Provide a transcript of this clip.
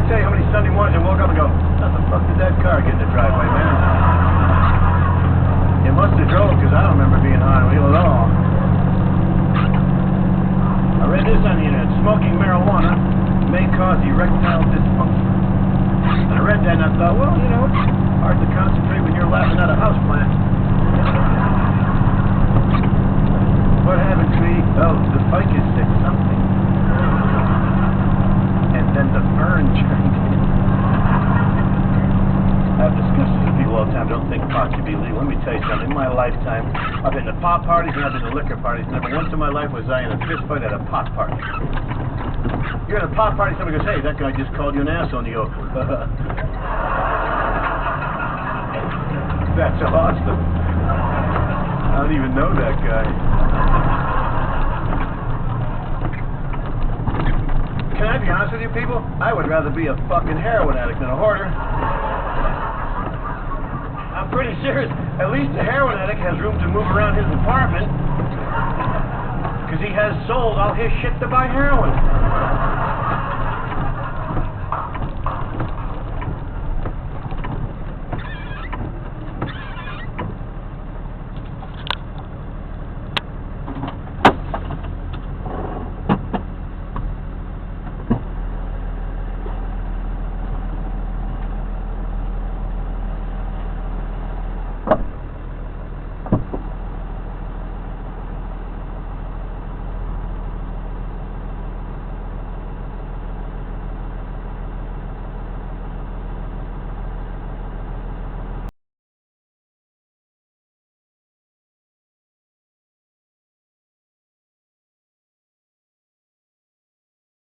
can't tell you how many Sunday mornings I woke up and go, how the fuck did that car get in the driveway, man? It must have drove, because I don't remember being high on wheel at all. I read this on the internet. Smoking marijuana may cause erectile dysfunction. And I read that and I thought, well, you know, it's hard to concentrate when you're laughing at a houseplant. What haven't we? Oh, the ficus said something. And then the fern chimed in. I've discussed this with people all the time. Don't think pot should be legal. Let me tell you something. In my lifetime, I've been to pot parties and I've been to liquor parties. Never once in my life was I in a fist fight at a pot party. You're at a pot party, somebody goes, hey, that guy just called you an asshole, and you go, that's awesome. I don't even know that guy. Can I be honest with you people? I would rather be a fucking heroin addict than a hoarder. I'm pretty serious. At least a heroin addict has room to move around his apartment because he has sold all his shit to buy heroin.